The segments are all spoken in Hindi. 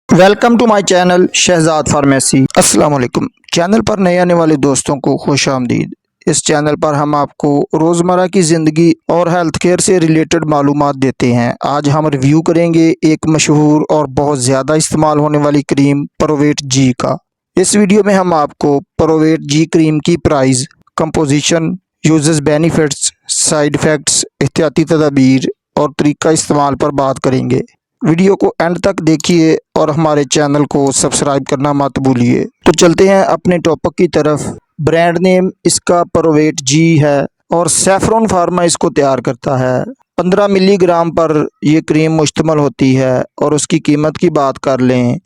Welcome to my channel Shahzad pharmacy. अस्सलाम वालेकुम। चैनल पर नए आने वाले दोस्तों को खुश आमदीद। इस चैनल पर हम आपको रोज़मर्रा की ज़िंदगी और हेल्थ केयर से रिलेटेड मालूमात देते हैं। आज हम रिव्यू करेंगे एक मशहूर और बहुत ज़्यादा इस्तेमाल होने वाली क्रीम प्रोवेट जी का। इस वीडियो में हम आपको प्रोवेट जी क्रीम की price, composition, uses, benefits, side effects, एहतियाती तदाबीर और तरीका इस्तेमाल पर बात करेंगे। वीडियो को एंड तक देखिए और हमारे चैनल को सब्सक्राइब करना मत भूलिए। तो चलते हैं अपने टॉपिक की तरफ। ब्रांड नेम इसका प्रोवेट जी है और सैफरॉन फार्मा इसको तैयार करता है। 15 मिलीग्राम पर यह क्रीम मुश्तमिल होती है और उसकी कीमत की बात कर लें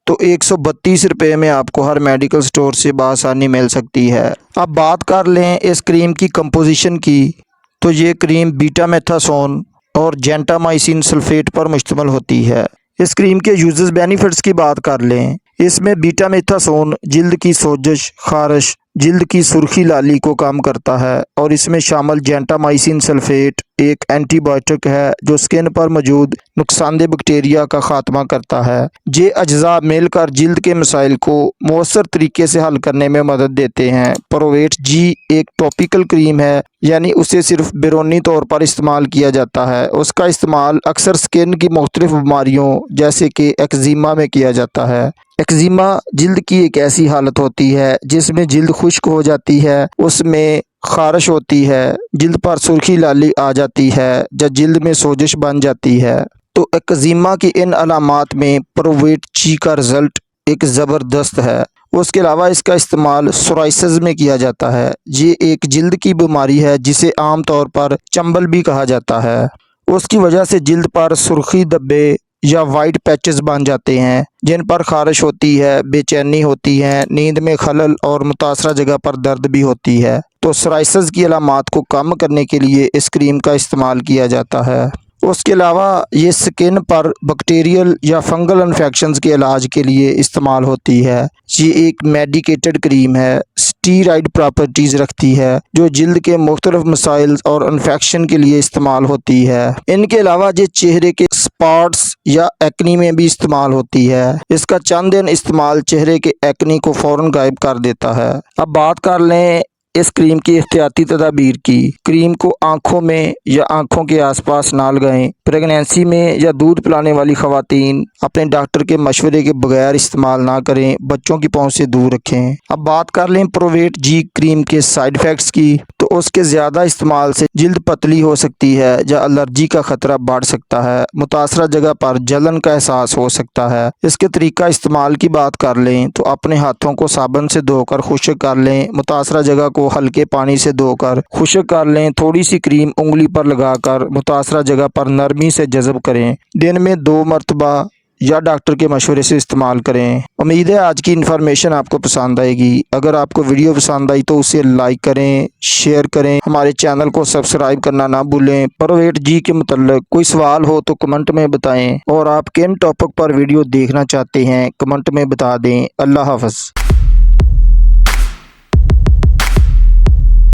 तो 132 रुपये में आपको हर मेडिकल स्टोर से बआसानी मिल सकती है। अब बात कर लें इस क्रीम की कंपोजिशन की, तो ये क्रीम बीटामेथासोन और जेंटामाइसिन सल्फेट पर मुश्तमिल होती है। इस क्रीम के यूजेस, बेनिफिट्स की बात कर लें, इसमें बीटामेथासोन जिल्द की सोजश, खारिश, जिल्द की सुर्खी लाली को कम करता है और इसमें शामिल जेंटामाइसिन सल्फेट एक एंटीबायोटिक है जो स्किन पर मौजूद नुकसानदेह बैक्टीरिया का खात्मा करता है। ये अज्जा मिलकर जिल्द के मसाइल को मौसर तरीके से हल करने में मदद देते हैं। प्रोवेट जी एक टॉपिकल क्रीम है, यानी उसे सिर्फ बैरूनी तौर पर इस्तेमाल किया जाता है। उसका इस्तेमाल अक्सर स्किन की मुख्तलिफ बीमारियों जैसे कि एक्जिमा में किया जाता है। एक्जिमा जिल्द की एक ऐसी हालत होती है जिसमें जिल्द खुश्क हो जाती है, उसमें खारिश होती है, जिल्द पर सुर्खी लाली आ जाती है, जब जिल्द में सोजिश बन जाती है। तो एक्जिमा की इन अलामात में प्रोवेट जी का रिज़ल्ट एक ज़बरदस्त है। उसके अलावा इसका इस्तेमाल सोराइसिस में किया जाता है। ये एक जिल्द की बीमारी है जिसे आम तौर पर चंबल भी कहा जाता है। उसकी वजह से जिल्द पर सुर्खी धब्बे या वाइट पैचेस बन जाते हैं जिन पर खारिश होती है, बेचैनी होती है, नींद में खलल और मुतासरा जगह पर दर्द भी होती है। तो सोराइसिस की अलामात को कम करने के लिए इस क्रीम का इस्तेमाल किया जाता है। उसके अलावा ये स्किन पर बैक्टीरियल या फंगल इन्फेक्शंस के इलाज के लिए इस्तेमाल होती है। ये एक मेडिकेटेड क्रीम है, स्टीरॉइड प्रॉपर्टीज़ रखती है जो जिल्द के मुख्तलिफ मसाइल और इन्फेक्शन के लिए इस्तेमाल होती है। इनके अलावा ये चेहरे के स्पॉट्स या एक्नी में भी इस्तेमाल होती है। इसका चंद दिन इस्तेमाल चेहरे के एक्नी को फ़ौरन गायब कर देता है। अब बात कर लें इस क्रीम की एहतियाती तदाबीर की। क्रीम को आँखों में या आँखों के आसपास ना लगाएं। प्रेगनेंसी में या दूध पिलाने वाली ख़वातीन अपने डॉक्टर के मशवरे के बगैर इस्तेमाल ना करें। बच्चों की पहुँच से दूर रखें। अब बात कर लें प्रोवेट जी क्रीम के साइड इफ़ेक्ट्स की, तो उसके ज़्यादा इस्तेमाल से जिल्द पतली हो सकती है या एलर्जी का ख़तरा बढ़ सकता है। मुतासरा जगह पर जलन का एहसास हो सकता है। इसके तरीका इस्तेमाल की बात कर लें तो अपने हाथों को साबुन से धोकर खुश्क कर लें। मुतासरा जगह को हल्के पानी से धोकर खुश्क कर लें। थोड़ी सी क्रीम उंगली पर लगाकर मुतासरा जगह पर नरमी से जज़ब करें। दिन में 2 मरतबा या डॉक्टर के मशवरे से इस्तेमाल करें। उम्मीद है आज की इन्फॉर्मेशन आपको पसंद आएगी। अगर आपको वीडियो पसंद आई तो उसे लाइक करें, शेयर करें, हमारे चैनल को सब्सक्राइब करना ना भूलें। प्रोवेट जी के मुतल्लिक कोई सवाल हो तो कमेंट में बताएं और आप किन टॉपिक पर वीडियो देखना चाहते हैं कमेंट में बता दें। अल्लाह हाफ़िज़।